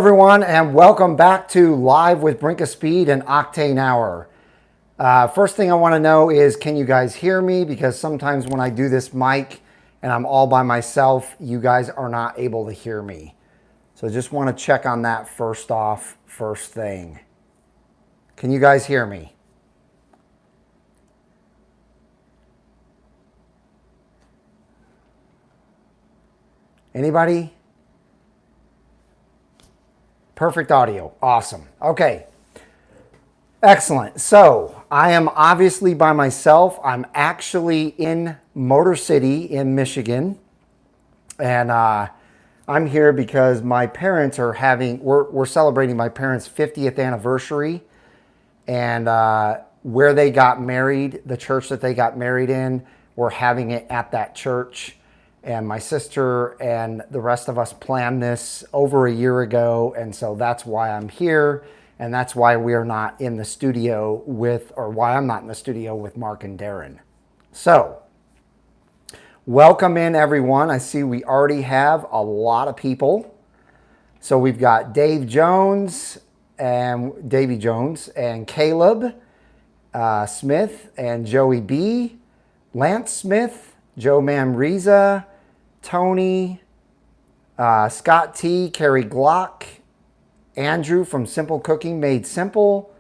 everyone, and welcome back to Live with Brinkofspeed and Octane Hour. First thing I want to know is, can you guys hear me? Because sometimes when I do this mic and I'm all by myself, you guys are not able to hear me. So just want to check on that first off, first thing. Can you guys hear me? Anybody? Perfect audio. Awesome. Okay. Excellent. So I am obviously by myself. I'm actually in Motor City in Michigan. And I'm here because my parents are having, we're celebrating my parents' 50th anniversary. And where they got married, the church that they got married in, we're having it at that church. And my sister and the rest of us planned this over a year ago. And so that's why I'm here. And that's why we are not in the studio with, or why I'm not in the studio with Mark and Darren. So welcome in, everyone. I see we already have a lot of people. So we've got Davy Jones and Caleb Smith and Joey B, Lance Smith, Joe Mamriza, Tony, Scott T, Carrie Glock, Andrew from Simple Cooking Made Simple,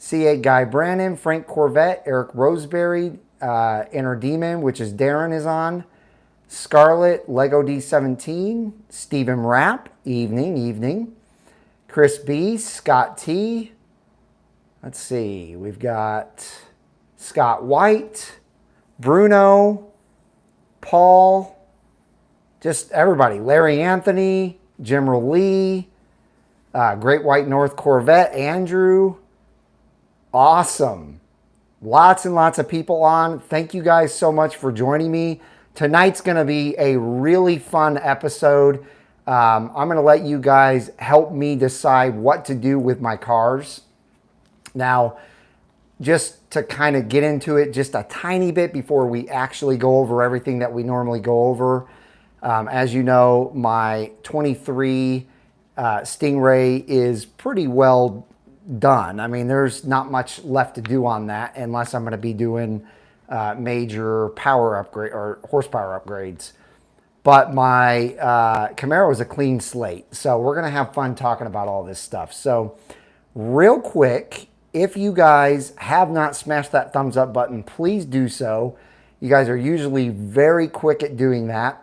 C8 Guy Brannon, Frank Corvette, Eric Roseberry, Inner Demon, which is Darren is on, Scarlett, Lego D17, Stephen Rapp, evening, Chris B, Scott T, let's see, we've got Scott White, Bruno, Paul, just everybody, Larry Anthony, General Lee, Great White North Corvette, Andrew, awesome. Lots and lots of people on. Thank you guys so much for joining me. Tonight's going to be a really fun episode. I'm going to let you guys help me decide what to do with my cars. Now, just to kind of get into it just a tiny bit before we actually go over everything that we normally go over. As you know, my 23 Stingray is pretty well done. I mean, there's not much left to do on that unless I'm going to be doing major power upgrade or horsepower upgrades. But my Camaro is a clean slate. So we're going to have fun talking about all this stuff. So real quick, if you guys have not smashed that thumbs up button, please do so. You guys are usually very quick at doing that.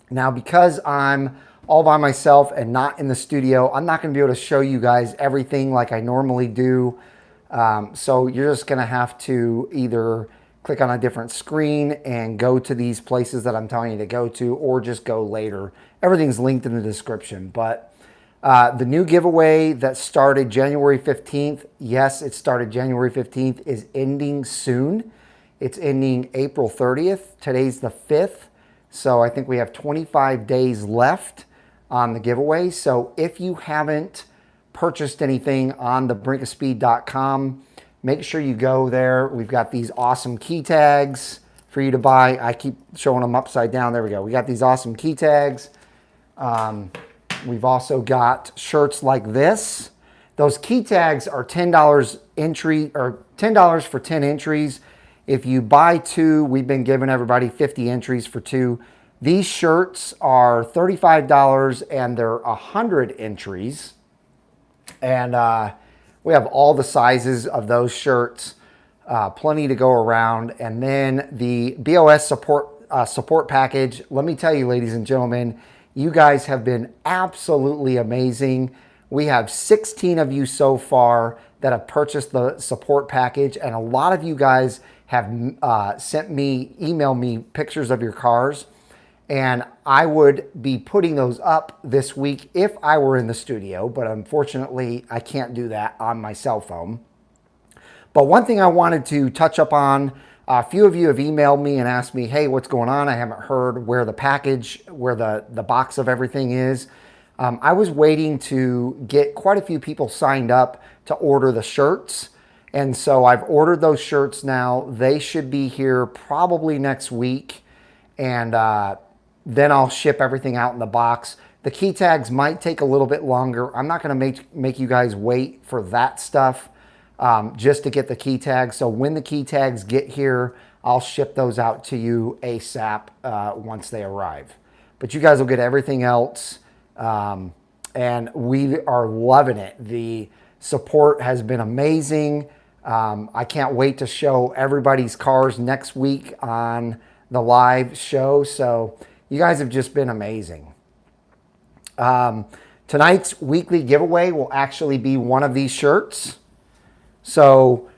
Now, because I'm all by myself and not in the studio, I'm not going to be able to show you guys everything like I normally do. So you're just going to have to either click on a different screen and go to these places that I'm telling you to go to, or just go later. Everything's linked in the description. But the new giveaway that started January 15th, yes, it started January 15th, is ending soon. It's ending April 30th. Today's the 5th. So I think we have 25 days left on the giveaway. So if you haven't purchased anything on the brinkofspeed.com, make sure you go there. We've got these awesome key tags for you to buy. I keep showing them upside down. There we go. We got these awesome key tags. We've also got shirts like this. Those key tags are $10 entry, or $10 for 10 entries. If you buy two, we've been giving everybody 50 entries for two. These shirts are $35 and they're 100 entries. And we have all the sizes of those shirts, plenty to go around. And then the BOS support package. Let me tell you, ladies and gentlemen, you guys have been absolutely amazing. We have 16 of you so far that have purchased the support package. And a lot of you guys have emailed me pictures of your cars, and I would be putting those up this week if I were in the studio, but unfortunately I can't do that on my cell phone. But one thing I wanted to touch up on, a few of you have emailed me and asked me, hey, what's going on? I haven't heard where the package, where the box of everything is. I was waiting to get quite a few people signed up to order the shirts. And so I've ordered those shirts now. They should be here probably next week. And then I'll ship everything out in the box. The key tags might take a little bit longer. I'm not going to make you guys wait for that stuff just to get the key tags. So when the key tags get here, I'll ship those out to you ASAP once they arrive. But you guys will get everything else. And we are loving it. The support has been amazing. I can't wait to show everybody's cars next week on the live show. So you guys have just been amazing. Tonight's weekly giveaway will actually be one of these shirts. So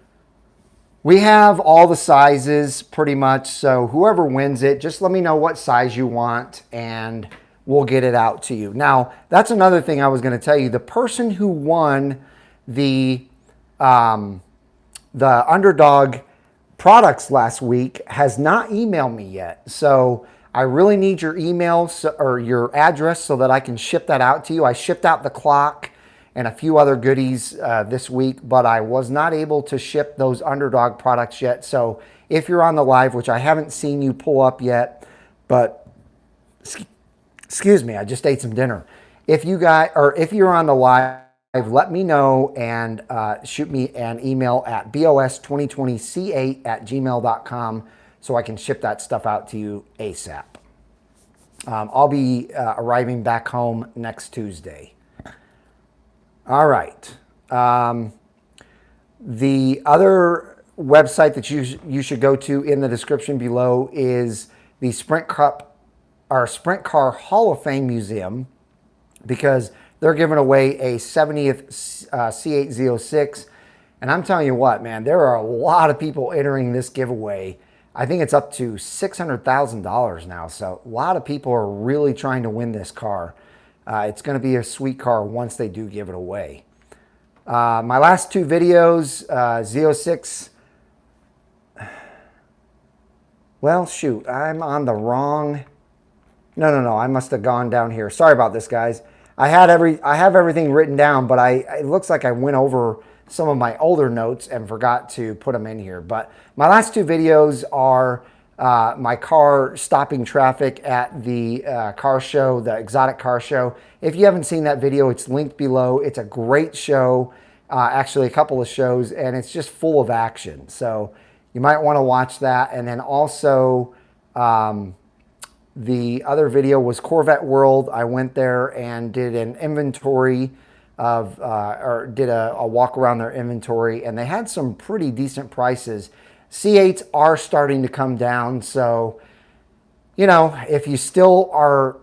we have all the sizes pretty much. So whoever wins it, just let me know what size you want and we'll get it out to you. Now, that's another thing I was going to tell you. The person who won the Underdog products last week has not emailed me yet. So I really need your email or your address so that I can ship that out to you. I shipped out the clock and a few other goodies this week, but I was not able to ship those Underdog products yet. So if you're on the live, which I haven't seen you pull up yet, but excuse me, I just ate some dinner. If you're on the live, let me know and shoot me an email at bos2020c8@gmail.com so I can ship that stuff out to you ASAP. I'll be arriving back home next Tuesday. All right. The other website that you should go to in the description below is the Sprint Car Hall of Fame Museum, because they're giving away a 70th C8 Z06. And I'm telling you what, man, there are a lot of people entering this giveaway. I think it's up to $600,000 now. So a lot of people are really trying to win this car. It's going to be a sweet car once they do give it away. My last two videos, Z06. Well, shoot, I'm on the wrong. No, I must have gone down here. Sorry about this, guys. I have everything written down, but it looks like I went over some of my older notes and forgot to put them in here. But my last two videos are my car stopping traffic at the car show, the exotic car show. If you haven't seen that video, it's linked below. It's a great show, actually a couple of shows, and it's just full of action. So you might want to watch that. And then also the other video was Corvette World. I went there and did an inventory of, or did a walk around their inventory, and they had some pretty decent prices. C8s are starting to come down, so, you know, if you still are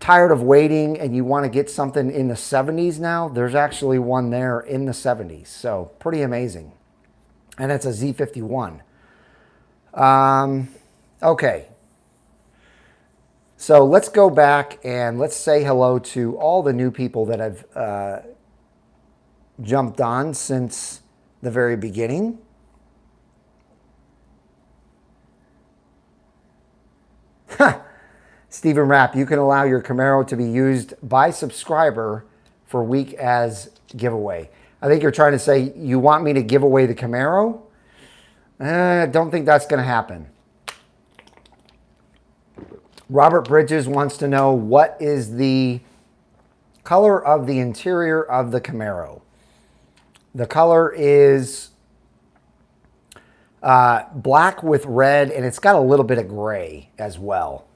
tired of waiting and you want to get something in the 70s now, there's actually one there in the 70s, so pretty amazing. And it's a Z51. Okay. So let's go back and let's say hello to all the new people that have jumped on since the very beginning. Stephen Rapp, you can allow your Camaro to be used by subscriber for week as giveaway. I think you're trying to say you want me to give away the Camaro? I don't think that's going to happen. Robert Bridges wants to know, what is the color of the interior of the Camaro? The color is black with red, and it's got a little bit of gray as well.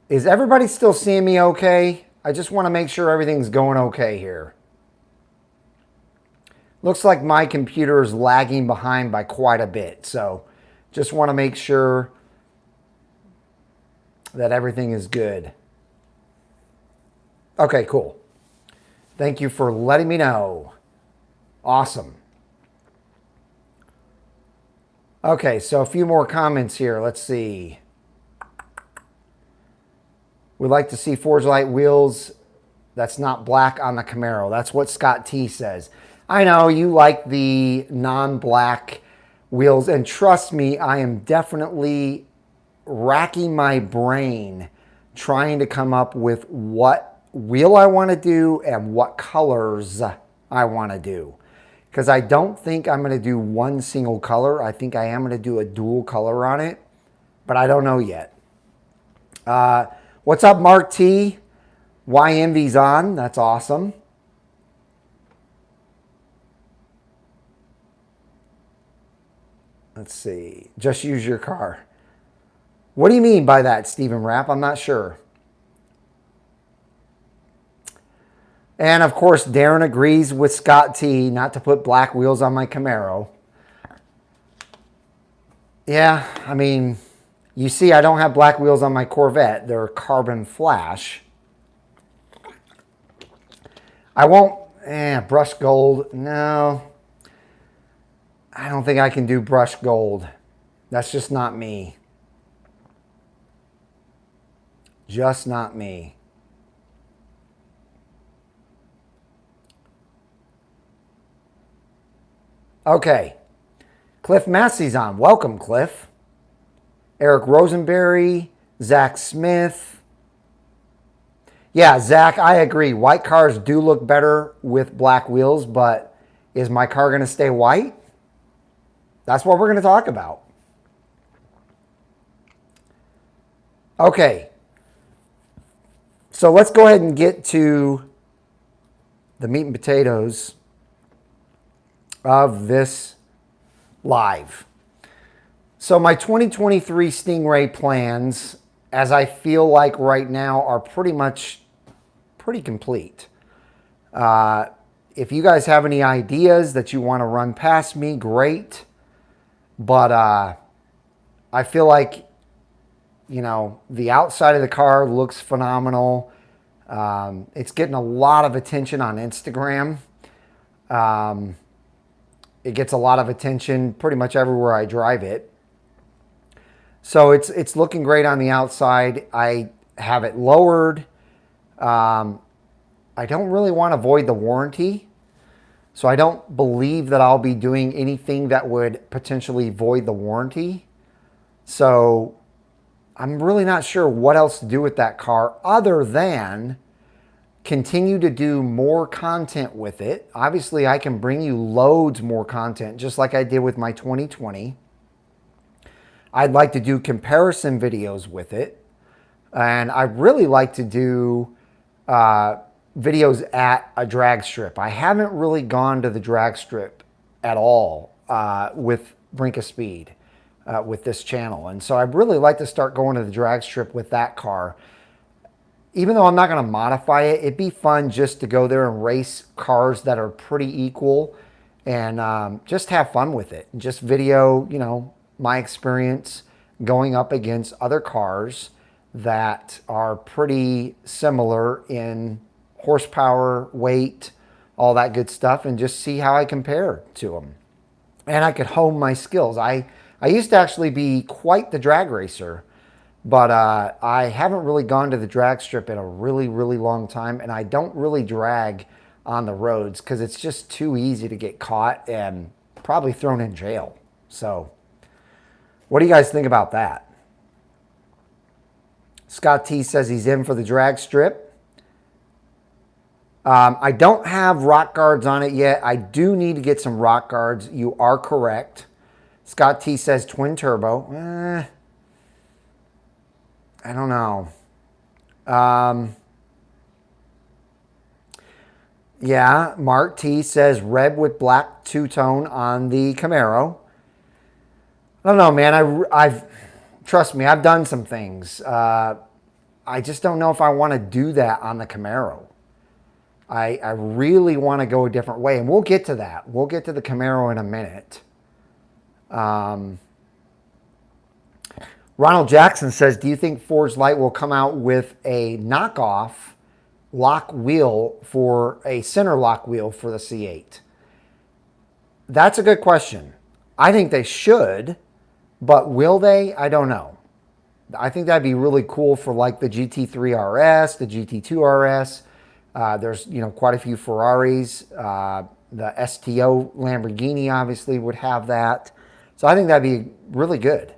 Is everybody still seeing me okay? I just want to make sure everything's going okay here. Looks like my computer is lagging behind by quite a bit, so just want to make sure that everything is good. Okay, cool. Thank you for letting me know. Awesome. Okay, so a few more comments here. Let's see. We'd like to see Forge Light wheels that's not black on the Camaro. That's what Scott T says. I know you like the non-black wheels, and trust me, I am definitely racking my brain trying to come up with what wheel I want to do and what colors I want to do. Because I don't think I'm going to do one single color. I think I am going to do a dual color on it, but I don't know yet. What's up, Mark T? Why Envy's on. That's awesome. Let's see. Just use your car. What do you mean by that, Stephen Rapp? I'm not sure. And of course, Darren agrees with Scott T not to put black wheels on my Camaro. Yeah, I mean, you see, I don't have black wheels on my Corvette. They're carbon flash. I won't, brushed gold. No, I don't think I can do brushed gold. That's just not me. Just not me. Okay. Cliff Massey's on. Welcome, Cliff. Eric Rosenberry, Zach Smith. Yeah, Zach, I agree. White cars do look better with black wheels, but is my car going to stay white? That's what we're going to talk about. Okay. So let's go ahead and get to the meat and potatoes of this live. So my 2023 Stingray plans, as I feel like right now, are pretty complete. If you guys have any ideas that you want to run past me, great. But I feel like, you know, the outside of the car looks phenomenal. It's getting a lot of attention on Instagram. It gets a lot of attention pretty much everywhere I drive it. So it's looking great on the outside. I have it lowered. I don't really want to void the warranty. So I don't believe that I'll be doing anything that would potentially void the warranty. So I'm really not sure what else to do with that car other than continue to do more content with it. Obviously, I can bring you loads more content, just like I did with my 2020. I'd like to do comparison videos with it. And I really like to do videos at a drag strip. I haven't really gone to the drag strip at all with Brinkofspeed, with this channel. And so I'd really like to start going to the drag strip with that car. Even though I'm not going to modify it, it'd be fun just to go there and race cars that are pretty equal and just have fun with it. Just video, you know, my experience going up against other cars that are pretty similar in horsepower, weight, all that good stuff, and just see how I compare to them. And I could hone my skills. I used to actually be quite the drag racer. But I haven't really gone to the drag strip in a really, really long time. And I don't really drag on the roads because it's just too easy to get caught and probably thrown in jail. So what do you guys think about that? Scott T says he's in for the drag strip. I don't have rock guards on it yet. I do need to get some rock guards. You are correct. Scott T says twin turbo. I don't know. Yeah, Mark T says red with black two-tone on the Camaro. I don't know, man. I've trust me, I've done some things. I just don't know if I want to do that on the Camaro. I really want to go a different way, and we'll get to that. We'll get to the Camaro in a minute. Ronald Jackson says, do you think Forge Light will come out with a knockoff lock wheel for a center lock wheel for the C8? That's a good question. I think they should, but will they? I don't know. I think that'd be really cool for like the GT3 RS, the GT2 RS. There's, you know, quite a few Ferraris. The STO Lamborghini obviously would have that. So I think that'd be really good.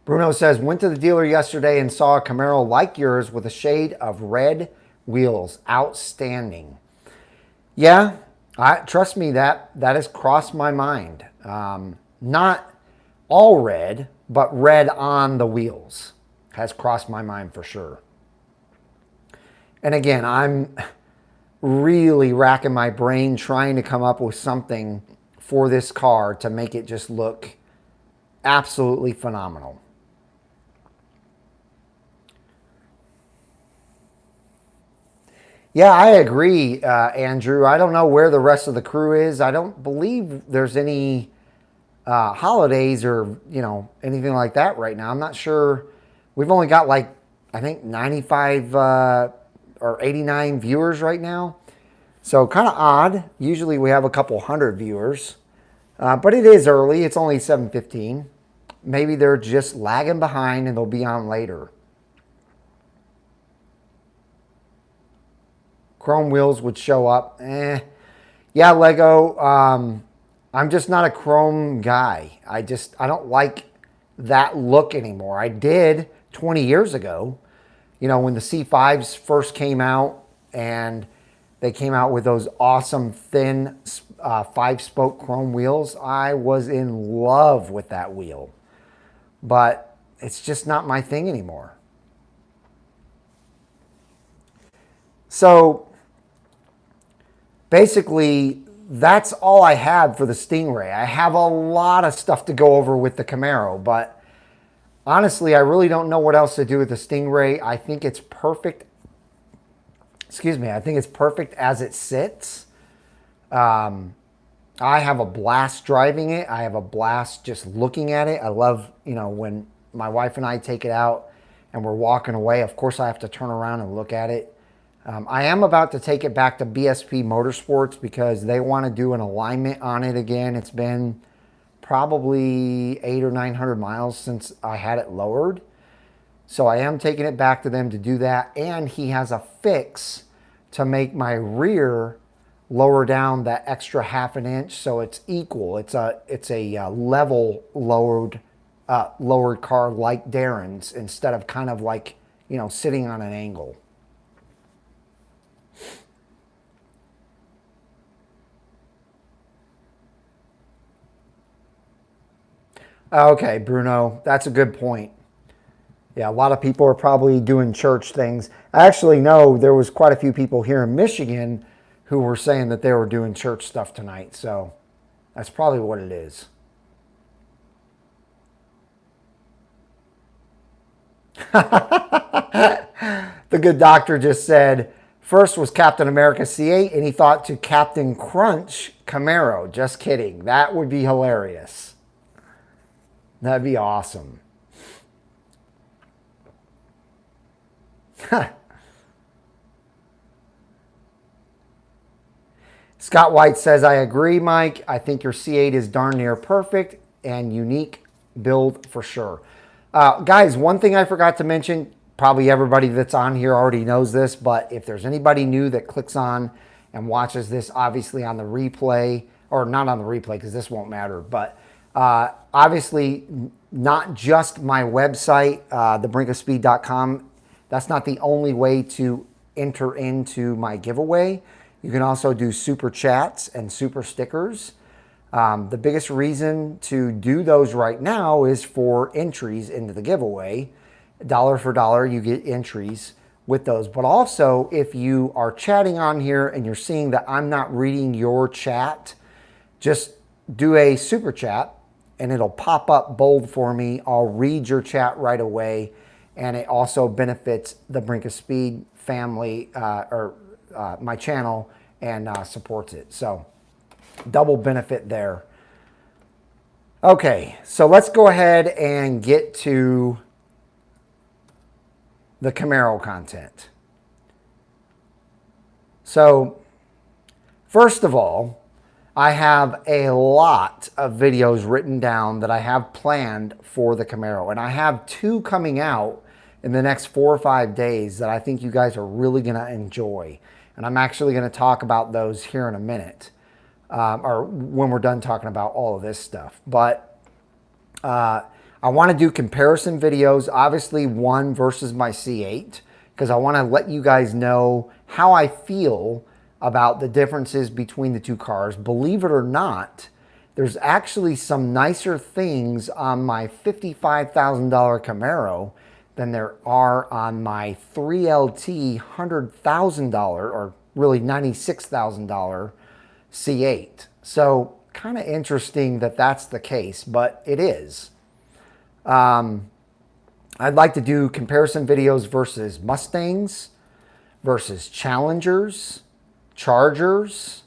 Bruno says, went to the dealer yesterday and saw a Camaro like yours with a shade of red wheels. Outstanding. Yeah, trust me, that has crossed my mind. Not all red, but red on the wheels has crossed my mind for sure. And again, I'm really racking my brain trying to come up with something for this car to make it just look absolutely phenomenal. Yeah, I agree, Andrew. I don't know where the rest of the crew is. I don't believe there's any holidays or, you know, anything like that right now. I'm not sure. We've only got like, I think 95 or 89 viewers right now. So kind of odd. Usually we have a couple hundred viewers. But it is early. It's only 7:15. Maybe they're just lagging behind and they'll be on later. Chrome wheels would show up. Yeah, Lego. I'm just not a chrome guy. I don't like that look anymore. I did 20 years ago, you know, when the C5s first came out and they came out with those awesome thin 5-spoke chrome wheels. I was in love with that wheel, but it's just not my thing anymore. So basically, that's all I had for the Stingray. I have a lot of stuff to go over with the Camaro, but honestly, I really don't know what else to do with the Stingray. I think it's perfect. Excuse me. I think it's perfect as it sits. I have a blast driving it. I have a blast just looking at it. I love, you know, when my wife and I take it out and we're walking away. Of course, I have to turn around and look at it. I am about to take it back to BSP Motorsports because they want to do an alignment on it again. It's been probably 800 or 900 miles since I had it lowered. So I am taking it back to them to do that. And he has a fix to make my rear lower down that extra ½ an inch so it's equal. It's a level lowered car like Darren's instead of kind of like, you know, sitting on an angle. Okay, Bruno, that's a good point. Yeah, a lot of people are probably doing church things. I actually know there was quite a few people here in Michigan who were saying that they were doing church stuff tonight. So that's probably what it is. The good doctor just said, first was Captain America C8, and he thought to Captain Crunch Camaro. Just kidding. That would be hilarious. That'd be awesome. Scott White says, I agree, Mike. I think your C8 is darn near perfect and unique build for sure. Guys, one thing I forgot to mention, probably everybody that's on here already knows this, but if there's anybody new that clicks on and watches this, obviously on the replay, or not on the replay because this won't matter, but obviously not just my website, thebrinkofspeed.com. That's not the only way to enter into my giveaway. You can also do super chats and super stickers. The biggest reason to do those right now is for entries into the giveaway. Dollar for dollar, you get entries with those. But also, if you are chatting on here and you're seeing that I'm not reading your chat, just do a super chat and it'll pop up bold for me. I'll read your chat right away. And it also benefits the Brink of Speed family my channel and supports it. So double benefit there. Okay, so let's go ahead and get to the Camaro content. So first of all, I have a lot of videos written down that I have planned for the Camaro. And I have 2 coming out in the next 4 or 5 days that I think you guys are really going to enjoy. And I'm actually going to talk about those here in a minute. Or when we're done talking about all of this stuff. But I want to do comparison videos. Obviously, one versus my C8. Because I want to let you guys know how I feel about the differences between the 2 cars. Believe it or not, there's actually some nicer things on my $55,000 Camaro than there are on my 3LT $100,000 or really $96,000 C8. So kind of interesting that that's the case, but it is. I'd like to do comparison videos versus Mustangs, versus Challengers, Chargers,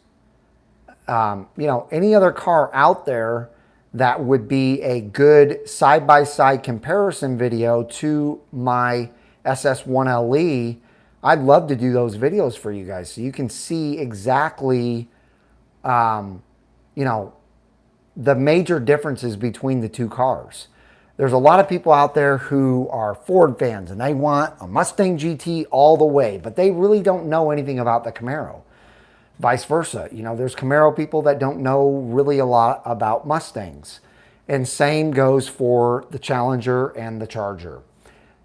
you know, any other car out there that would be a good side-by-side comparison video to my SS 1LE. I'd love to do those videos for you guys so you can see exactly, you know, the major differences between the two cars. There's a lot of people out there who are Ford fans and they want a Mustang GT all the way, but they really don't know anything about the Camaro. Vice versa. You know, there's Camaro people that don't know really a lot about Mustangs. And same goes for the Challenger and the Charger.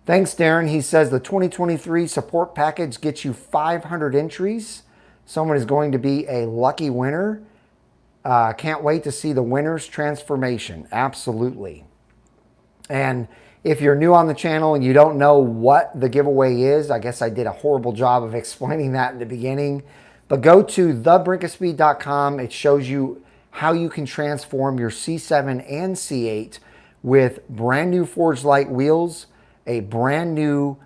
Thanks, Darren. He says the 2023 support package gets you 500 entries. Someone is going to be a lucky winner. Can't wait to see the winner's transformation. Absolutely. And if you're new on the channel and you don't know what the giveaway is, I guess I did a horrible job of explaining that in the beginning. But go to thebrinkofspeed.com. It shows you how you can transform your C7 and C8 with brand new Forged Light wheels, a brand new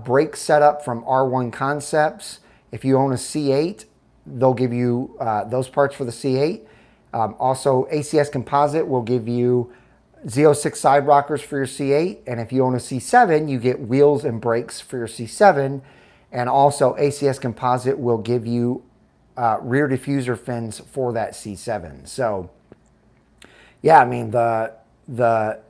brake setup from R1 Concepts. If you own a C8, they'll give you those parts for the C8. Also, ACS Composite will give you Z06 side rockers for your C8, and if you own a C7, you get wheels and brakes for your C7, and also ACS Composite will give you rear diffuser fins for that C7. So, yeah, I mean, the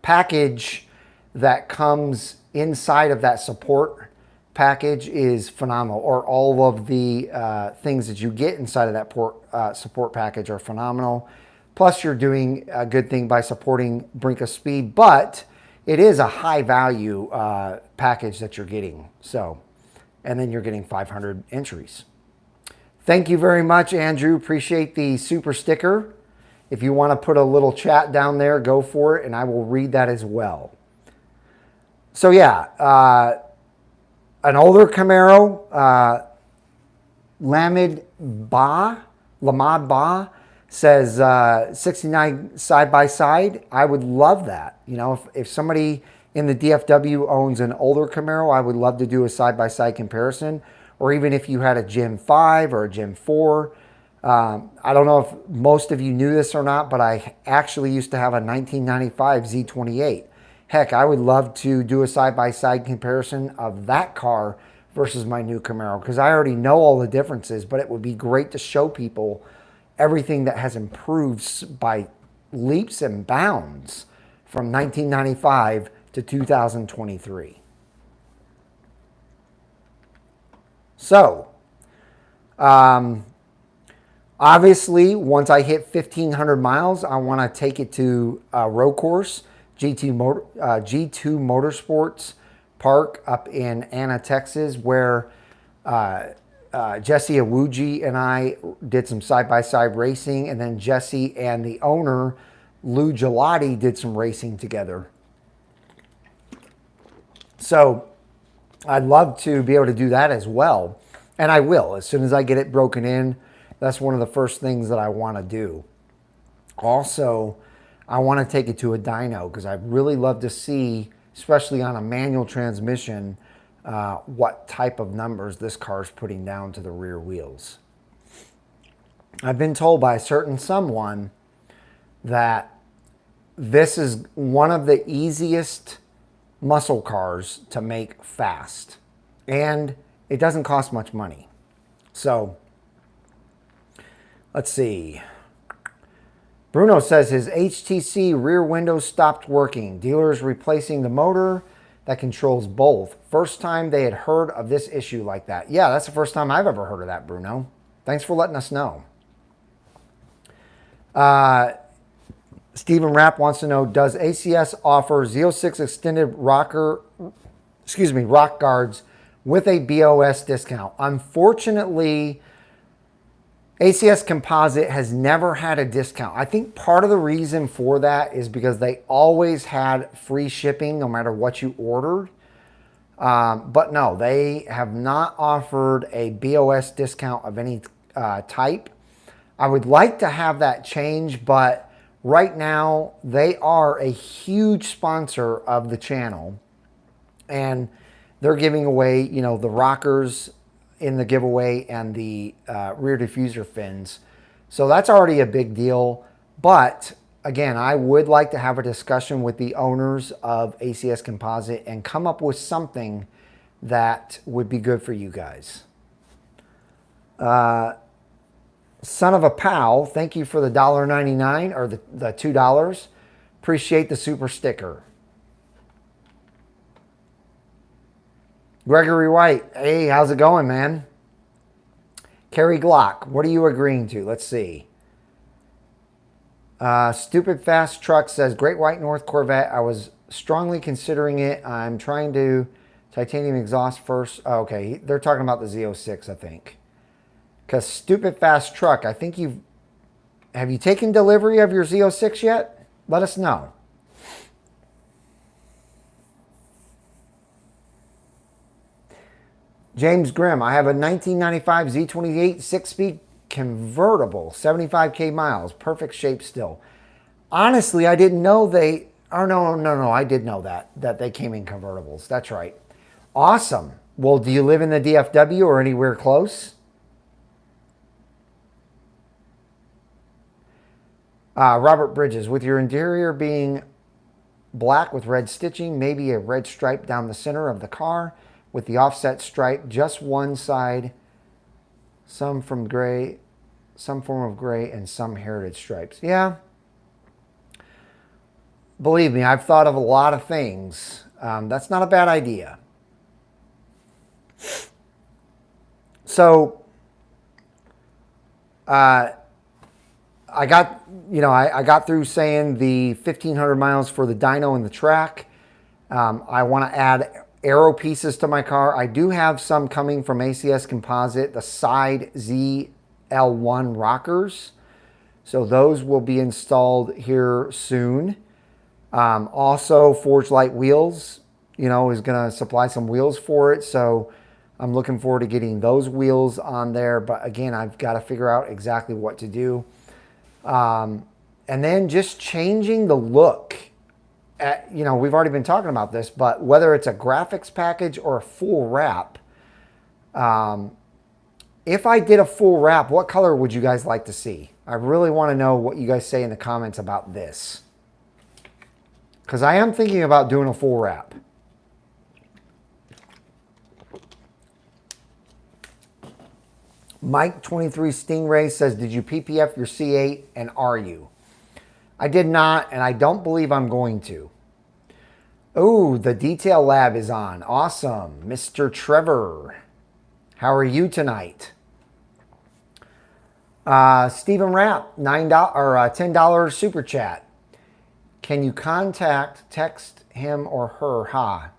package that comes inside of that support package is phenomenal, or all of the things that you get inside of that support package are phenomenal. Plus, you're doing a good thing by supporting Brinkofspeed, but it is a high value package that you're getting. So, and then you're getting 500 entries. Thank you very much, Andrew. Appreciate the super sticker. If you want to put a little chat down there, go for it, and I will read that as well. So yeah, an older Camaro, Lamad Ba says 69 side-by-side. I would love that. You know, if somebody in the DFW owns an older Camaro, I would love to do a side-by-side comparison. Or even if you had a Gen 5 or a Gen 4. I don't know if most of you knew this or not, but I actually used to have a 1995 Z28. Heck, I would love to do a side-by-side comparison of that car versus my new Camaro, because I already know all the differences, but it would be great to show people everything that has improved by leaps and bounds from 1995 to 2023. So, obviously, once I hit 1,500 miles, I want to take it to a road course, G2 Motorsports Park up in Anna, Texas, where Jesse Awuji and I did some side-by-side racing, and then Jesse and the owner, Lou Gelati, did some racing together. So I'd love to be able to do that as well, and I will. As soon as I get it broken in, that's one of the first things that I want to do. Also, I want to take it to a dyno, because I'd really love to see, especially on a manual transmission, what type of numbers this car is putting down to the rear wheels. I've been told by a certain someone that this is one of the easiest muscle cars to make fast, and it doesn't cost much money. So let's see. Bruno says his HTC rear window stopped working. Dealers replacing the motor that controls both. First time they had heard of this issue like that. Yeah, that's the first time I've ever heard of that, Bruno. Thanks for letting us know. Stephen Rapp wants to know, does ACS offer Z06 extended rock guards with a BOS discount? Unfortunately, ACS Composite has never had a discount. I think part of the reason for that is because they always had free shipping no matter what you ordered. But no, they have not offered a BOS discount of any type. I would like to have that change, but right now they are a huge sponsor of the channel. And they're giving away, you know, the rockers in the giveaway and the rear diffuser fins. So that's already a big deal. But again, I would like to have a discussion with the owners of ACS Composite and come up with something that would be good for you guys. Son of a Pal, thank you for the $1.99 or the $2. Appreciate the super sticker. Gregory White, hey, how's it going, man? Kerry Glock, what are you agreeing to? Let's see. Stupid Fast Truck says, Great White North Corvette. I was strongly considering it. I'm trying to titanium exhaust first. Oh, okay, they're talking about the Z06, I think. Because Stupid Fast Truck, I think have you taken delivery of your Z06 yet? Let us know. James Grimm, I have a 1995 Z28 6-speed convertible, 75K miles, perfect shape still. Honestly, I didn't know they, oh no, I did know that they came in convertibles. That's right. Awesome. Well, do you live in the DFW or anywhere close? Robert Bridges, with your interior being black with red stitching, maybe a red stripe down the center of the car, with the offset stripe, just one side, some from gray, some form of gray, and some heritage stripes. Yeah. Believe me, I've thought of a lot of things. That's not a bad idea. So, I got through saying the 1,500 miles for the dyno and the track. I want to add aero pieces to my car. I do have some coming from ACS Composite, the side ZL1 rockers. So those will be installed here soon. Also, Forge Light Wheels, is going to supply some wheels for it. So I'm looking forward to getting those wheels on there. But again, I've got to figure out exactly what to do. And then just changing the look. We've already been talking about this, but whether it's a graphics package or a full wrap, if I did a full wrap, what color would you guys like to see? I really want to know what you guys say in the comments about this, because I am thinking about doing a full wrap. Mike 23 Stingray says, did you PPF your C8 and are you? I did not, and I don't believe I'm going to. Oh, the detail lab is on. Awesome. Mr. Trevor, how are you tonight? Stephen Rapp, $9 or $10 super chat. Can you text him or her? Ha.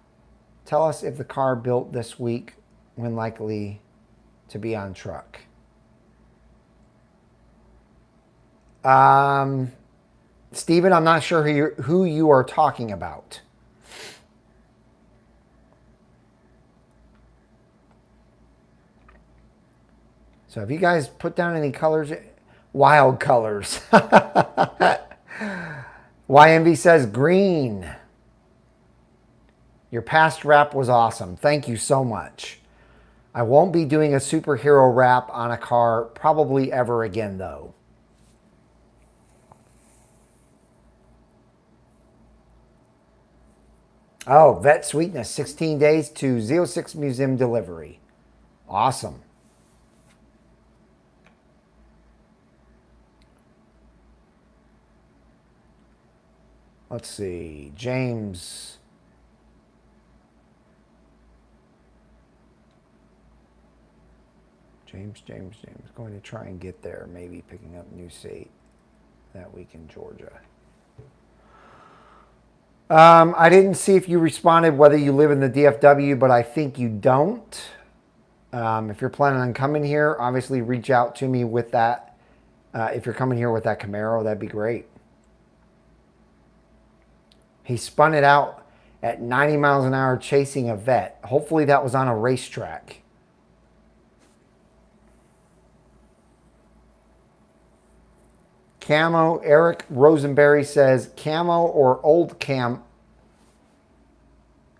Tell us if the car built this week, when likely to be on truck. Steven, I'm not sure who you are talking about. So have you guys put down any colors? Wild colors. YMV says green. Your past wrap was awesome. Thank you so much. I won't be doing a superhero wrap on a car probably ever again, though. Oh, Vet Sweetness, 16 days to Z06 Museum delivery. Awesome. Let's see. James. Going to try and get there. Maybe picking up new seat that week in Georgia. I didn't see if you responded whether you live in the DFW, but I think you don't. If you're planning on coming here, obviously reach out to me with that. If you're coming here with that Camaro, that'd be great. He spun it out at 90 miles an hour chasing a vet. Hopefully that was on a racetrack. Camo, Eric Rosenberry says, camo or old Camaro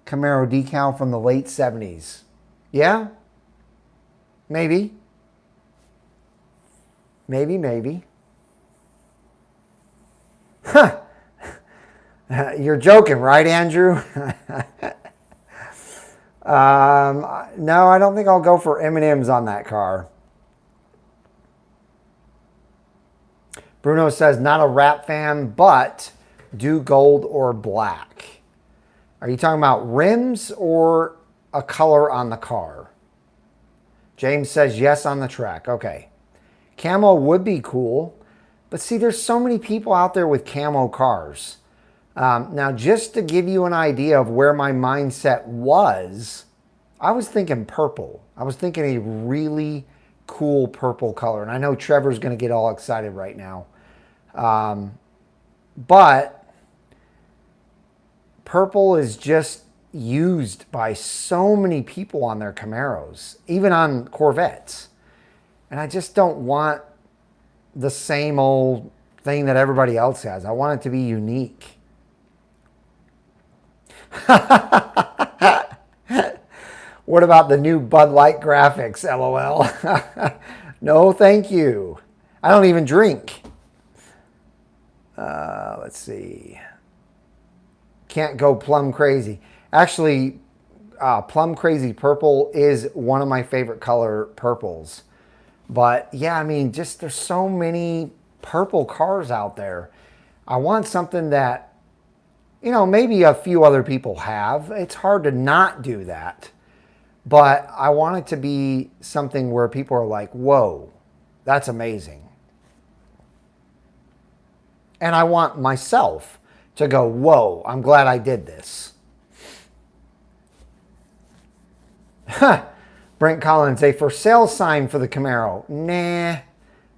decal from the late 70s. Yeah? Maybe. Maybe. Huh. You're joking, right, Andrew? No, I don't think I'll go for M&Ms on that car. Bruno says, not a wrap fan, but do gold or black. Are you talking about rims or a color on the car? James says, yes on the track. Okay. Camo would be cool. But see, there's so many people out there with camo cars. Now, just to give you an idea of where my mindset was, I was thinking purple. I was thinking a really cool purple color. And I know Trevor's going to get all excited right now. But purple is just used by so many people on their Camaros, even on Corvettes. And I just don't want the same old thing that everybody else has. I want it to be unique. What about the new Bud Light graphics, LOL? No, thank you. I don't even drink. Let's see. Can't go plum crazy. Actually, plum crazy purple is one of my favorite color purples. But yeah, I mean, just there's so many purple cars out there. I want something that, you know, maybe a few other people have. It's hard to not do that. But I want it to be something where people are like, whoa, that's amazing. And I want myself to go, whoa, I'm glad I did this. Brent Collins, a for sale sign for the Camaro. Nah,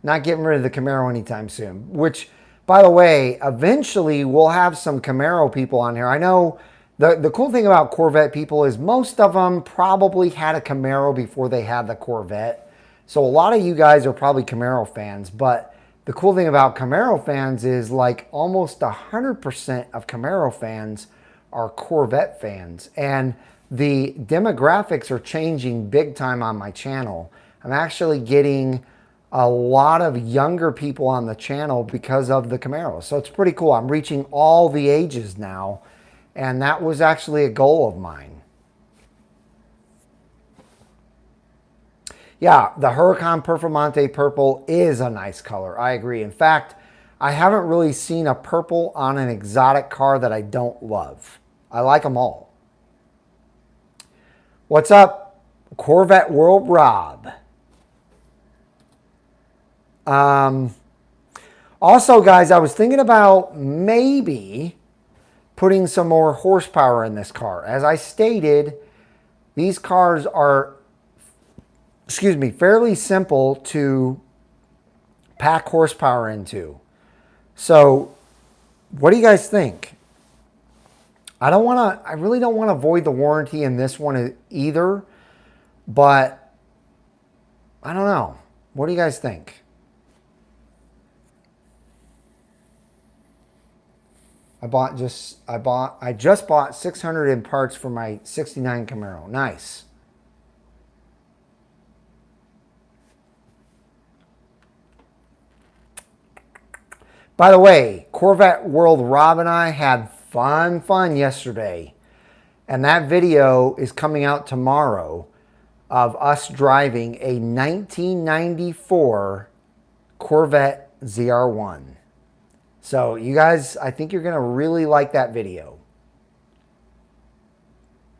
not getting rid of the Camaro anytime soon. Which, by the way, eventually we'll have some Camaro people on here. I know the cool thing about Corvette people is most of them probably had a Camaro before they had the Corvette. So a lot of you guys are probably Camaro fans. But the cool thing about Camaro fans is like almost 100% of Camaro fans are Corvette fans. And the demographics are changing big time on my channel. I'm actually getting a lot of younger people on the channel because of the Camaro. So it's pretty cool. I'm reaching all the ages now. And that was actually a goal of mine. Yeah, the Huracan Performante purple is a nice color. I agree. In fact, I haven't really seen a purple on an exotic car that I don't love. I like them all. What's up, Corvette World Rob? Also, guys, I was thinking about maybe putting some more horsepower in this car. As I stated, these cars are, fairly simple to pack horsepower into. So, what do you guys think? I really don't want to void the warranty in this one either, but I don't know. What do you guys think? I just bought 600 in parts for my 69 Camaro. Nice. By the way, Corvette World Rob and I had fun yesterday. And that video is coming out tomorrow of us driving a 1994 Corvette ZR1. So you guys, I think you're going to really like that video.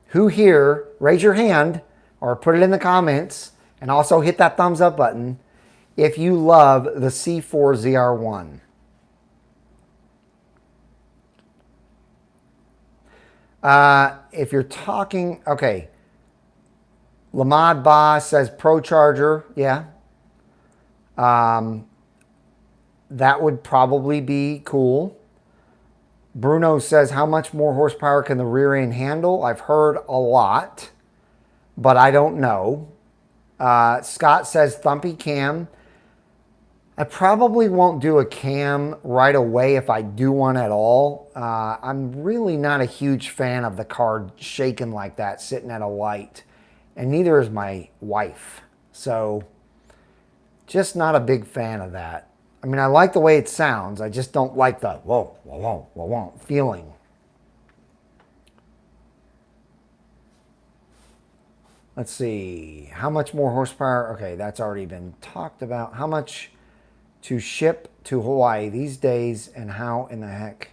Who here, raise your hand or put it in the comments and also hit that thumbs up button if you love the C4 ZR1. If you're talking, okay. Lamad Ba says Pro Charger. Yeah. That would probably be cool. Bruno says, how much more horsepower can the rear end handle? I've heard a lot, but I don't know. Scott says Thumpy Cam. I probably won't do a cam right away if I do one at all. I'm really not a huge fan of the car shaking like that, sitting at a light. And neither is my wife. So, just not a big fan of that. I mean, I like the way it sounds. I just don't like the whoa, whoa, whoa, whoa, whoa feeling. Let's see. How much more horsepower? Okay, that's already been talked about. How much to ship to Hawaii these days, and how in the heck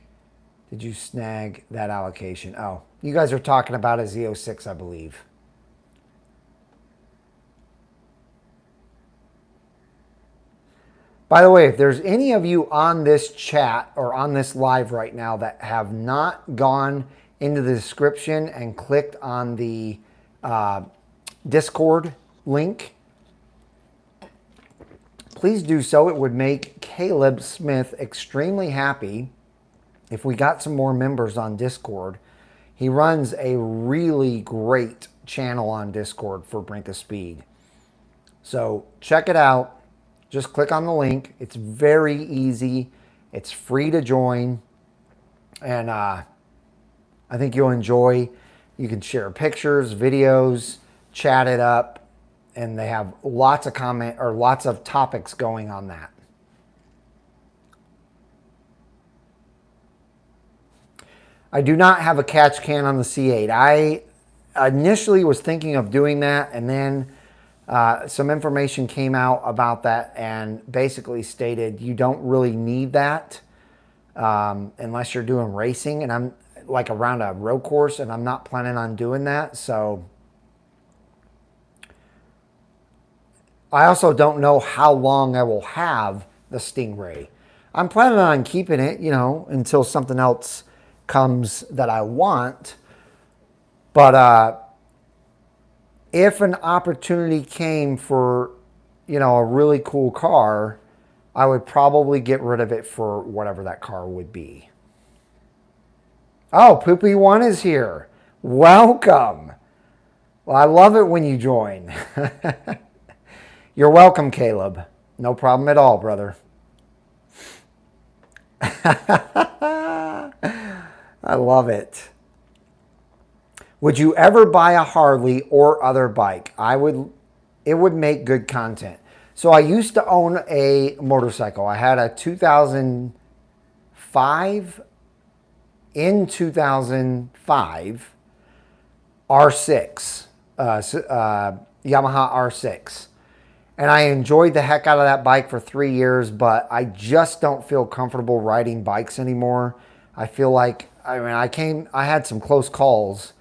did you snag that allocation? Oh, you guys are talking about a Z06, I believe. By the way, if there's any of you on this chat or on this live right now that have not gone into the description and clicked on the Discord link, please do so. It would make Caleb Smith extremely happy if we got some more members on Discord. He runs a really great channel on Discord for Brinkofspeed. So check it out. Just click on the link. It's very easy. It's free to join. And I think you'll enjoy. You can share pictures, videos, chat it up. And they have lots of lots of topics going on that. I do not have a catch can on the C8. I initially was thinking of doing that, and then some information came out about that and basically stated you don't really need that unless you're doing racing, and I'm like around a road course, and I'm not planning on doing that. So I also don't know how long I will have the Stingray. I'm planning on keeping it, you know, until something else comes that I want. But if an opportunity came for, you know, a really cool car, I would probably get rid of it for whatever that car would be. Oh, Poopy One is here. Welcome. Well, I love it when you join. You're welcome, Caleb. No problem at all, brother. I love it. Would you ever buy a Harley or other bike? It would make good content. So I used to own a motorcycle. I had a 2005 R6, Yamaha R6. And I enjoyed the heck out of that bike for 3 years, but I just don't feel comfortable riding bikes anymore. I feel like, I mean, I had some close calls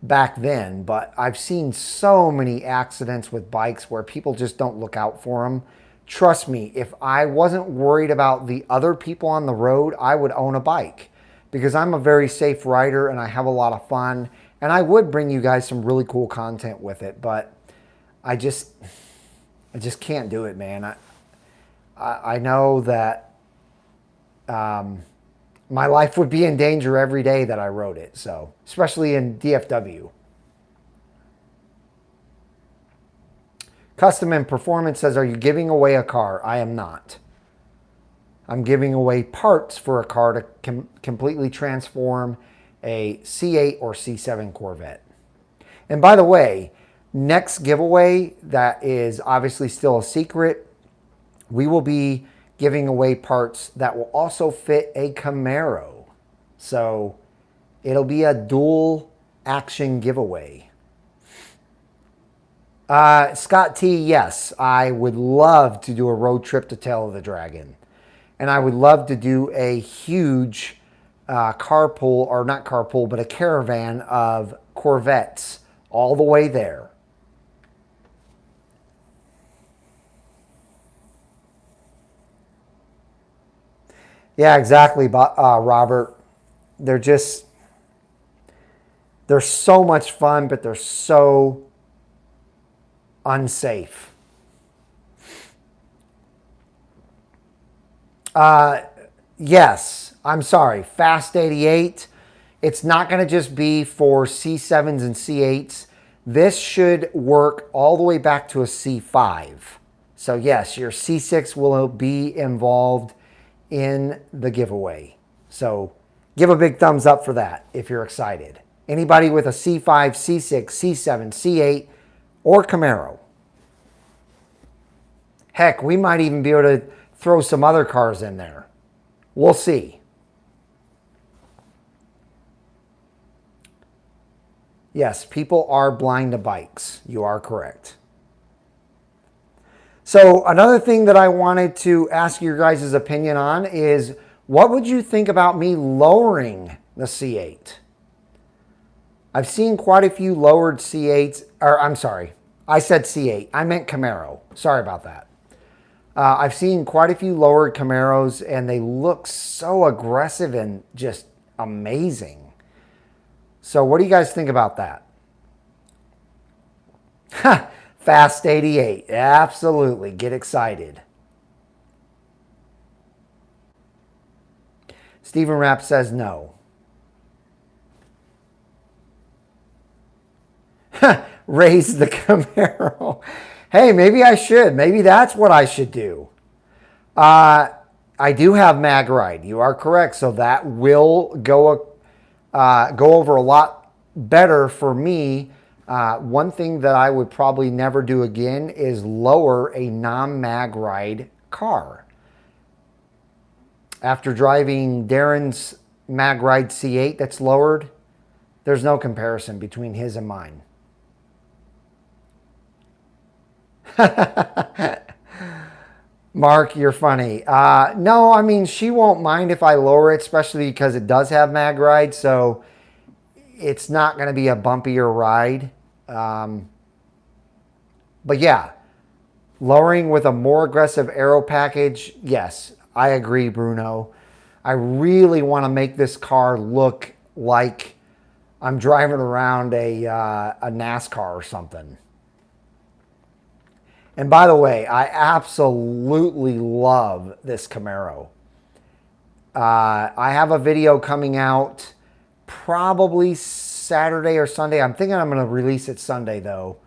back then, but I've seen so many accidents with bikes where people just don't look out for them. Trust me, if I wasn't worried about the other people on the road, I would own a bike because I'm a very safe rider and I have a lot of fun, and I would bring you guys some really cool content with it, but I just can't do it, man. I know that my life would be in danger every day that I rode it. So, especially in DFW. Custom and Performance says, are you giving away a car? I am not. I'm giving away parts for a car to completely transform a C8 or C7 Corvette. And by the way, next giveaway that is obviously still a secret, we will be giving away parts that will also fit a Camaro. So it'll be a dual action giveaway. Scott T, yes, I would love to do a road trip to Tail of the Dragon. And I would love to do a huge carpool, or not carpool, but a caravan of Corvettes all the way there. Yeah, exactly, Robert. They're so much fun, but they're so unsafe. Yes, I'm sorry. Fast 88. It's not going to just be for C7s and C8s. This should work all the way back to a C5. So yes, your C6 will be involved in the giveaway. So give a big thumbs up for that if you're excited. Anybody with a C5, C6, C7, C8, or Camaro. Heck, we might even be able to throw some other cars in there. We'll see. Yes, people are blind to bikes. You are correct. So another thing that I wanted to ask your guys' opinion on is, what would you think about me lowering the C8? I've seen quite a few lowered C8s, or I'm sorry, I said C8. I meant Camaro. Sorry about that. I've seen quite a few lowered Camaros, and they look so aggressive and just amazing. So what do you guys think about that? Fast 88. Absolutely. Get excited. Stephen Rapp says no. Raise the Camaro. Hey, maybe I should. Maybe that's what I should do. I do have mag ride. You are correct. So that will go over a lot better for me. One thing that I would probably never do again is lower a non-mag ride car. After driving Darren's mag ride C8 that's lowered, there's no comparison between his and mine. Mark, you're funny. No, I mean, she won't mind if I lower it, especially because it does have mag ride, so it's not going to be a bumpier ride. But yeah, lowering with a more aggressive aero package, yes, I agree, Bruno. I really want to make this car look like I'm driving around a NASCAR or something. And by the way, I absolutely love this Camaro. I have a video coming out probably Saturday or Sunday. I'm thinking I'm going to release it Sunday, though,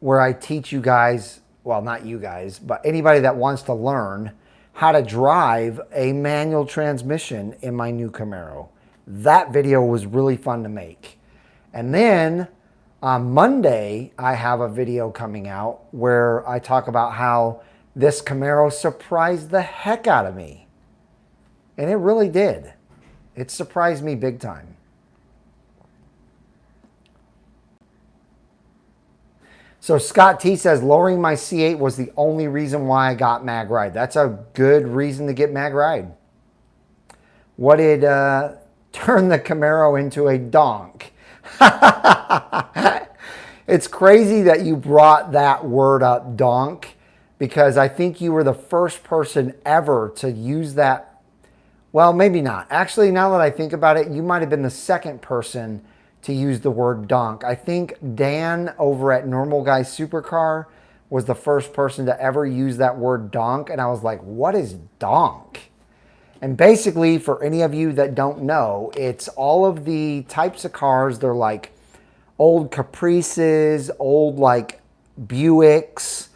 where I teach you guys, well, not you guys, but anybody that wants to learn how to drive a manual transmission in my new Camaro. That video was really fun to make. And then on Monday, I have a video coming out where I talk about how this Camaro surprised the heck out of me. And it really did. It surprised me big time. So Scott T says, lowering my C8 was the only reason why I got mag ride. That's a good reason to get mag ride. What did turn the Camaro into a donk? It's crazy that you brought that word up, donk, because I think you were the first person ever to use that. Well, maybe not. Actually, now that I think about it, you might have been the second person to use the word donk. I think Dan over at Normal Guy Supercar was the first person to ever use that word donk, and I was like, what is donk? And basically, for any of you that don't know, it's all of the types of cars. They're like old Caprices, old like Buicks,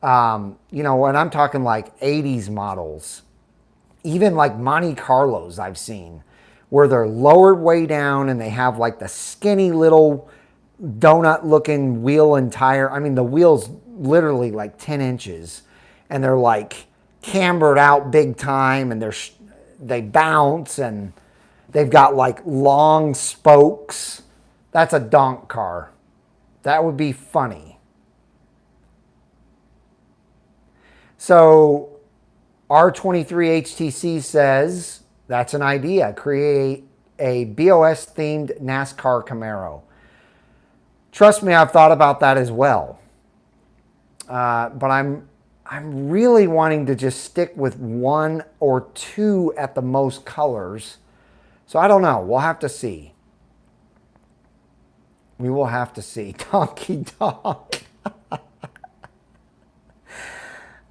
you know, and I'm talking like 80s models. Even like Monte Carlos I've seen, where they're lowered way down and they have like the skinny little donut looking wheel and tire. I mean, the wheel's literally like 10 inches and they're like cambered out big time, and they bounce, and they've got like long spokes. That's a donk car. That would be funny. So R23HTC says, that's an idea. Create a BOS themed NASCAR Camaro. Trust me, I've thought about that as well. But I'm really wanting to just stick with one or two at the most colors. So I don't know. We'll have to see. We will have to see. Donkey Dog.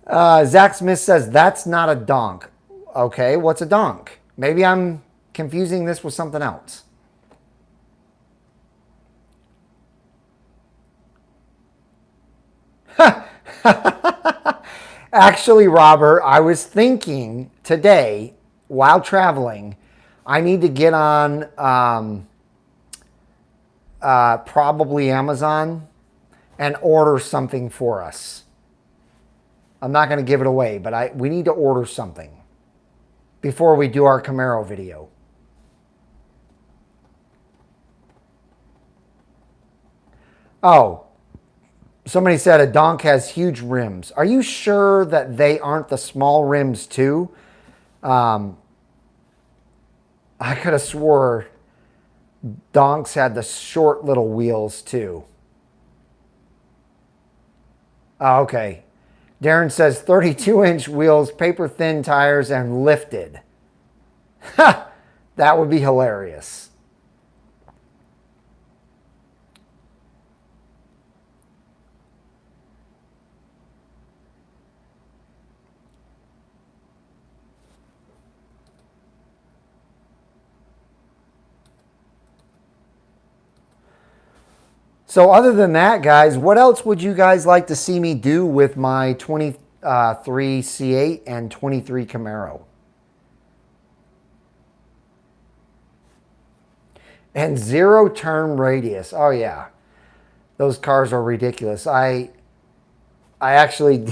Zach Smith says, that's not a donk. Okay, what's a donk? Maybe I'm confusing this with something else. Actually, Robert, I was thinking today while traveling, I need to get on probably Amazon and order something for us. I'm not going to give it away, but we need to order something before we do our Camaro video. Oh, somebody said a donk has huge rims. Are you sure that they aren't the small rims too? I could have swore donks had the short little wheels too. Oh, okay. Darren says 32-inch wheels, paper-thin tires, and lifted. Ha! That would be hilarious. So other than that, guys, what else would you guys like to see me do with my 23 C8 and 23 Camaro? And 0 turn radius. Oh, yeah. Those cars are ridiculous. I actually...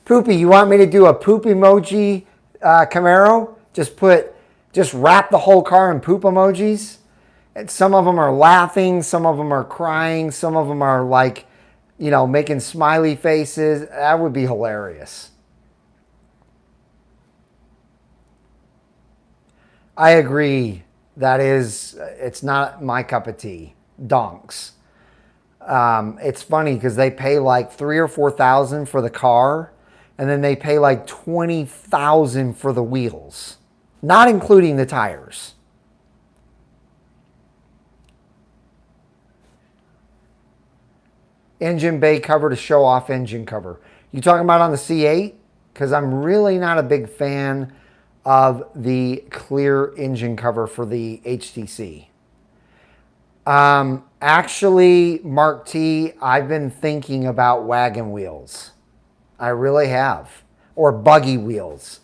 Poopy, you want me to do a poop emoji Camaro? Just wrap the whole car in poop emojis? And some of them are laughing, some of them are crying, some of them are like, you know, making smiley faces. That would be hilarious. I agree. It's not my cup of tea. Donks. It's funny because they pay like $3,000 or $4,000 for the car, and then they pay like $20,000 for the wheels, not including the tires. Engine bay cover to show off engine cover. You talking about on the C8? Because I'm really not a big fan of the clear engine cover for the HTC. Actually, Mark T, I've been thinking about wagon wheels. I really have. Or buggy wheels.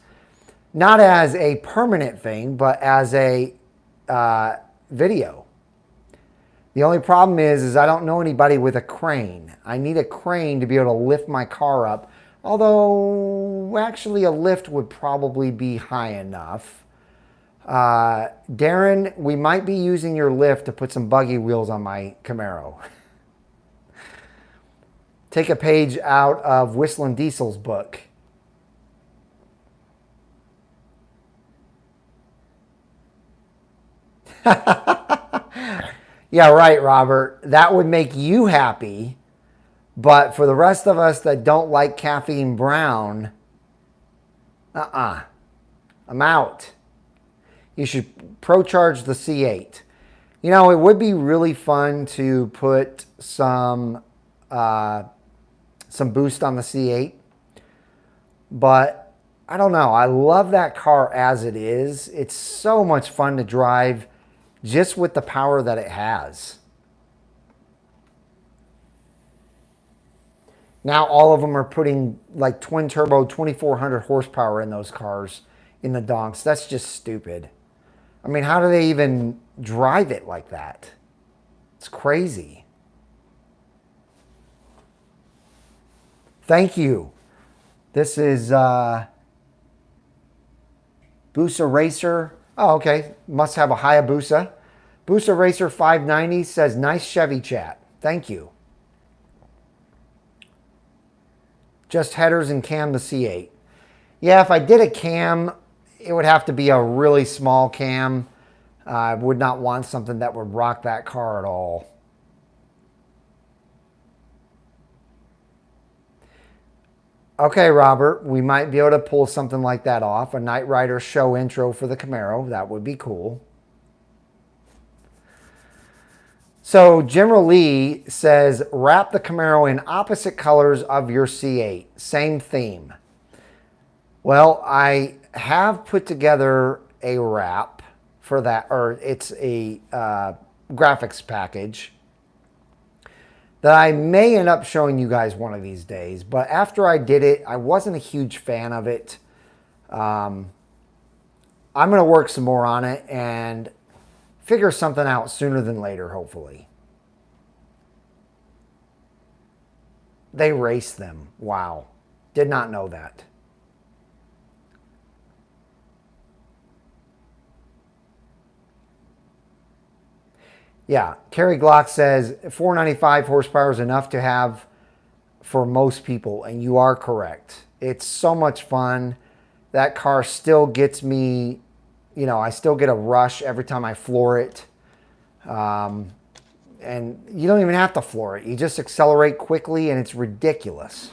Not as a permanent thing, but as a video. The only problem is I don't know anybody with a crane. I need a crane to be able to lift my car up. Although, actually, a lift would probably be high enough. Darren, we might be using your lift to put some buggy wheels on my Camaro. Take a page out of Whistling Diesel's book. Yeah, right, Robert. That would make you happy. But for the rest of us that don't like caffeine brown, I'm out. You should pro-charge the C8. You know, it would be really fun to put some boost on the C8. But I don't know. I love that car as it is. It's so much fun to drive just with the power that it has. Now all of them are putting like twin turbo 2400 horsepower in those cars in the donks. That's just stupid. I mean, how do they even drive it like that? It's crazy. Thank you. This is Busa Racer. Oh, okay. Must have a Hayabusa. Busa Racer 590 says, nice Chevy chat. Thank you. Just headers and cam the C8. Yeah, if I did a cam, it would have to be a really small cam. I would not want something that would rock that car at all. Okay, Robert, we might be able to pull something like that off. A Knight Rider show intro for the Camaro. That would be cool. So General Lee says, wrap the Camaro in opposite colors of your C8. Same theme. Well, I have put together a wrap for that, or it's a graphics package that I may end up showing you guys one of these days. But after I did it, I wasn't a huge fan of it. I'm going to work some more on it and figure something out sooner than later, hopefully. They race them. Wow. Did not know that. Yeah, Kerry Glock says 495 horsepower is enough to have for most people, and you are correct. It's so much fun. That car still gets me, you know, I still get a rush every time I floor it. And you don't even have to floor it. You just accelerate quickly, and it's ridiculous.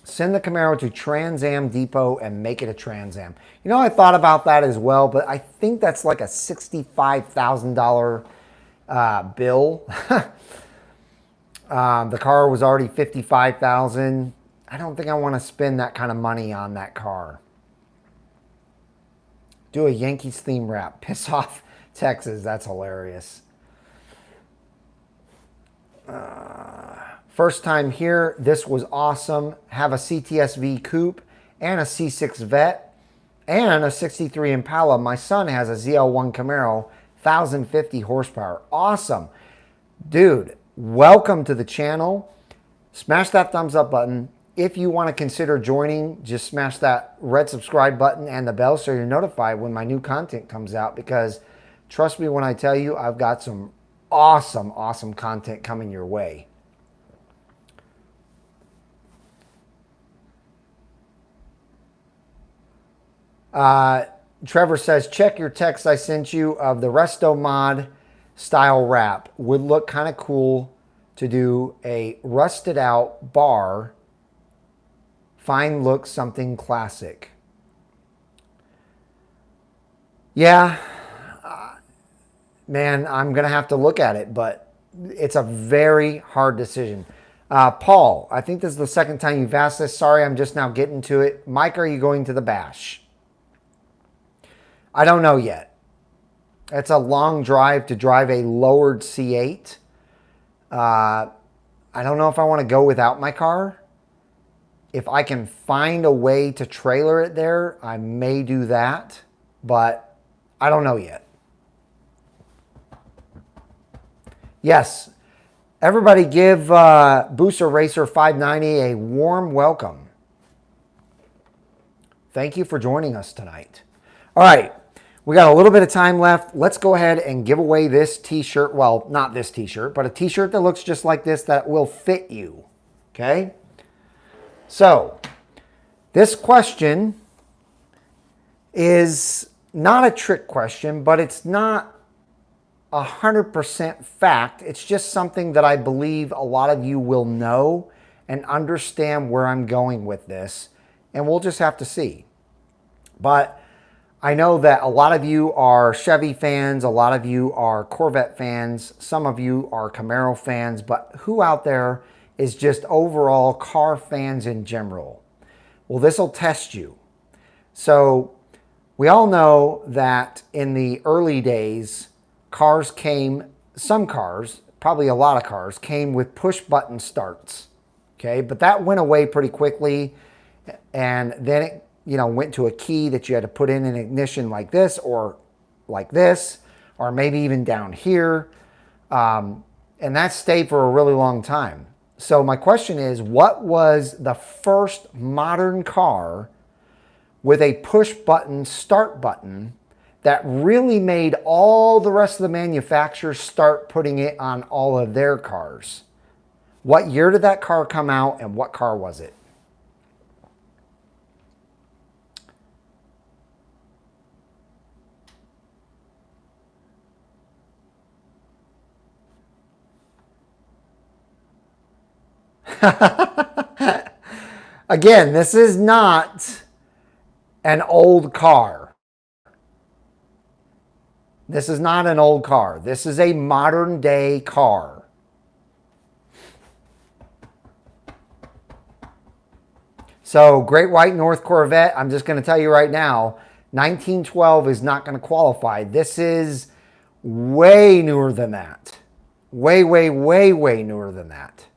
Send the Camaro to Trans Am Depot and make it a Trans Am. You know, I thought about that as well, but I think that's like a $65,000 bill. The car was already $55,000. I don't think I want to spend that kind of money on that car. Do a Yankees theme rap. Piss off Texas. That's hilarious. First time here. This was awesome. Have a CTSV coupe and a C6 Vette and a 63 Impala. My son has a ZL1 Camaro, 1,050 horsepower. Awesome. Dude, welcome to the channel. Smash that thumbs up button. If you want to consider joining, just smash that red subscribe button and the bell so you're notified when my new content comes out, because trust me when I tell you, I've got some awesome, awesome content coming your way. Trevor says, check your text I sent you of the Resto Mod style wrap. Would look kind of cool to do a rusted out bar. Fine look, something classic. Yeah, man, I'm going to have to look at it, but it's a very hard decision. Paul, I think this is the second time you've asked this. Sorry, I'm just now getting to it. Mike, are you going to the bash? I don't know yet. It's a long drive to drive a lowered C8. I don't know if I want to go without my car. If I can find a way to trailer it there, I may do that, but I don't know yet. Yes, everybody give Booster Racer 590 a warm welcome. Thank you for joining us tonight. All right, we got a little bit of time left. Let's go ahead and give away this t-shirt. Well, not this t-shirt, but a t-shirt that looks just like this that will fit you, okay? So, this question is not a trick question, but it's not 100% fact. It's just something that I believe a lot of you will know and understand where I'm going with this, and we'll just have to see. But I know that a lot of you are Chevy fans, a lot of you are Corvette fans, some of you are Camaro fans, but who out there is just overall car fans in general? Well, this will test you. So we all know that in the early days, cars came, some cars, probably a lot of cars, came with push button starts. Okay, but that went away pretty quickly, and then it, you know, went to a key that you had to put in an ignition like this, or maybe even down here, and that stayed for a really long time. So my question is, what was the first modern car with a push button start button that really made all the rest of the manufacturers start putting it on all of their cars? What year did that car come out, and what car was it? Again, this is not an old car. This is not an old car. This is a modern day car. So Great White North Corvette, I'm just going to tell you right now, 1912 is not going to qualify. This is way newer than that. Way, way, way, way newer than that.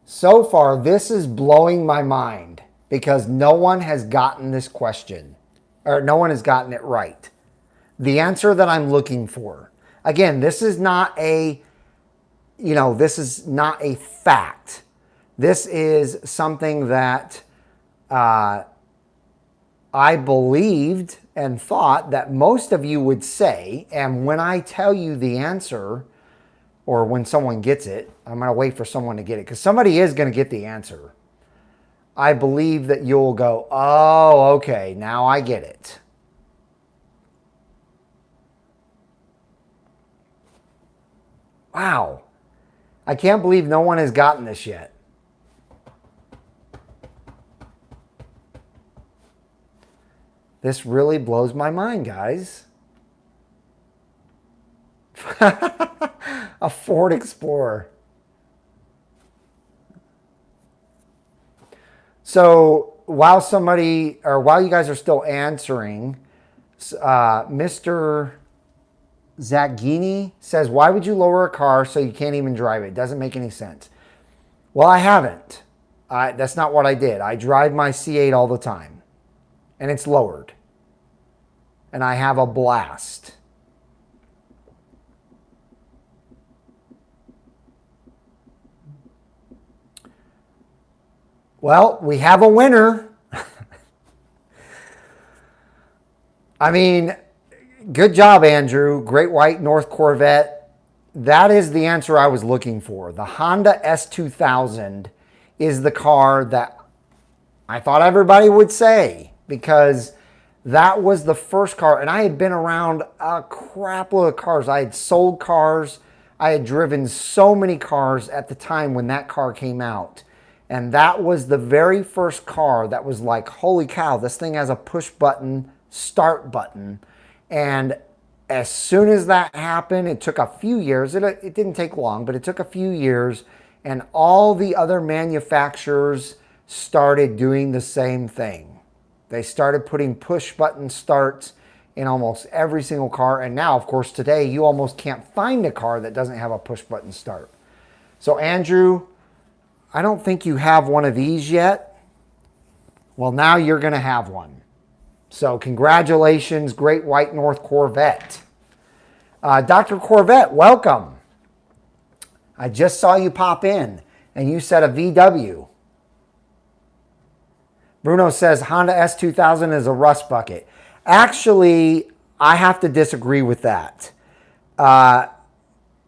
So far, this is blowing my mind because no one has gotten this question, or no one has gotten it right. The answer that I'm looking for. Again, this is not a, this is not a fact. This is something that I believed and thought that most of you would say, and when I tell you the answer, or when someone gets it, I'm going to wait for someone to get it, because somebody is going to get the answer. I believe that you'll go, oh, okay, now I get it. Wow. I can't believe no one has gotten this yet. This really blows my mind, guys. A Ford Explorer. So while you guys are still answering, Mr. Zaghini says, why would you lower a car so you can't even drive it? It doesn't make any sense. Well, I haven't. That's not what I did. I drive my C8 all the time, and it's lowered. And I have a blast. Well, we have a winner. I mean, good job, Andrew. Great White North Corvette. That is the answer I was looking for. The Honda S2000 is the car that I thought everybody would say, because that was the first car. And I had been around a crap load of cars. I had sold cars. I had driven so many cars at the time when that car came out. And that was the very first car that was like, holy cow, this thing has a push button, start button. And as soon as that happened, it took a few years. It didn't take long, but it took a few years. And all the other manufacturers started doing the same thing. They started putting push button starts in almost every single car. And now, of course, today, you almost can't find a car that doesn't have a push button start. So, Andrew, I don't think you have one of these yet. Well, now you're going to have one. So congratulations, Great White North Corvette. Dr. Corvette, welcome. I just saw you pop in, and you said a VW. Bruno says Honda S2000 is a rust bucket. Actually, I have to disagree with that.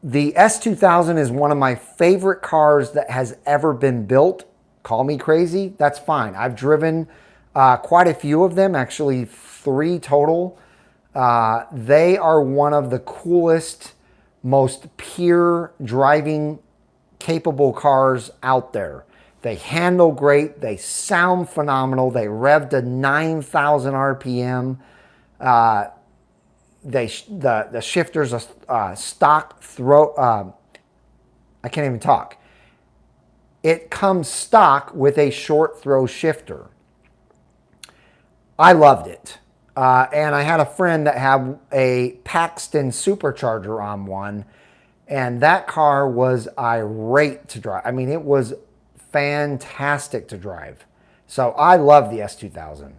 The S2000 is one of my favorite cars that has ever been built. Call me crazy, that's fine. I've driven quite a few of them, actually 3 total. They are one of the coolest, most pure driving capable cars out there. They handle great, they sound phenomenal, they rev to 9,000 RPM. The shifter's a stock throw. I can't even talk. It comes stock with a short throw shifter. I loved it. And I had a friend that had a Paxton supercharger on one, and that car was irate to drive. I mean, it was fantastic to drive. So I love the S2000.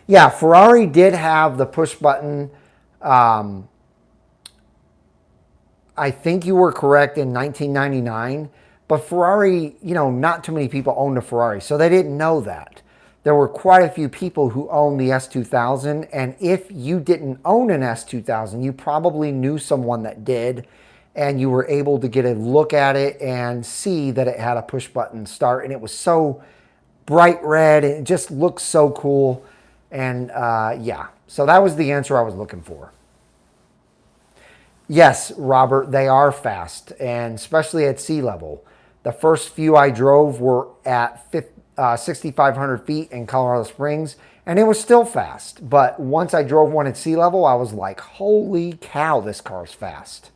Yeah, Ferrari did have the push button. I think you were correct in 1999, but Ferrari, not too many people owned a Ferrari, so they didn't know that. There were quite a few people who owned the S2000, and if you didn't own an S2000, you probably knew someone that did, and you were able to get a look at it and see that it had a push button start, and it was so bright red, and it just looked so cool. And yeah, so that was the answer I was looking for. Yes, Robert, they are fast, and especially at sea level. The first few I drove were at 6,500 feet in Colorado Springs, and it was still fast. But once I drove one at sea level, I was like, holy cow, this car's fast.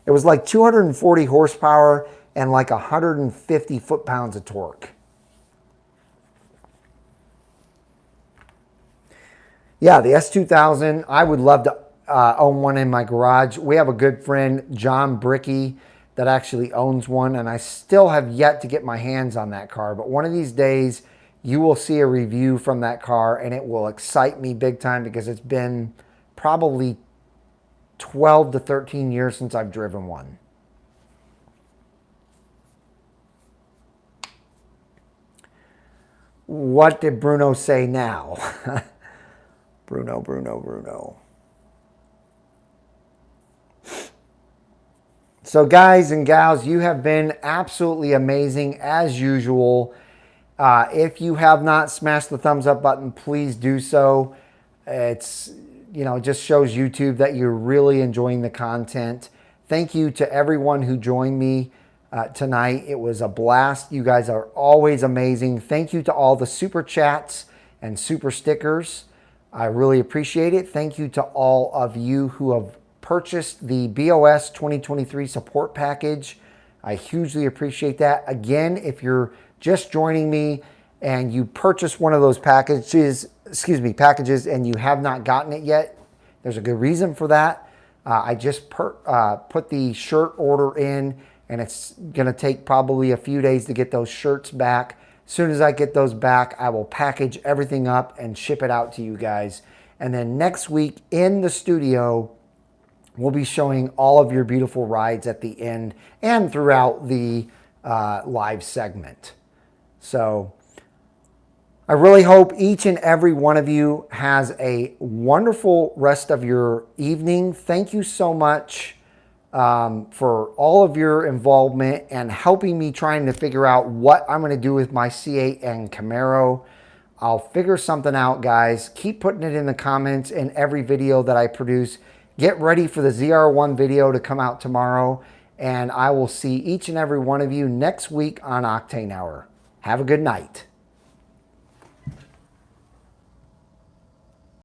It was like 240 horsepower and like 150 foot-pounds of torque. Yeah, the S2000, I would love to own one in my garage. We have a good friend, John Bricky, that actually owns one, and I still have yet to get my hands on that car. But one of these days, you will see a review from that car, and it will excite me big time because it's been probably 12 to 13 years since I've driven one. What did Bruno say now? Bruno. So guys and gals, you have been absolutely amazing as usual. If you have not smashed the thumbs up button, please do so. It's, you know, it just shows YouTube that you're really enjoying the content. Thank you to everyone who joined me tonight. It was a blast. You guys are always amazing. Thank you to all the super chats and super stickers. I really appreciate it. Thank you to all of you who have purchased the BOS 2023 support package. I hugely appreciate that. Again, if you're just joining me and you purchase one of those packages and you have not gotten it yet, there's a good reason for that. I just put the shirt order in, and it's going to take probably a few days to get those shirts back. As soon as I get those back, I will package everything up and ship it out to you guys. And then next week in the studio, we'll be showing all of your beautiful rides at the end and throughout the live segment. So I really hope each and every one of you has a wonderful rest of your evening. Thank you so much for all of your involvement and helping me trying to figure out what I'm going to do with my C8 and Camaro. I'll figure something out, guys. Keep putting it in the comments in every video that I produce. Get ready for the ZR1 video to come out tomorrow, and I will see each and every one of you next week on Octane Hour. Have a good night.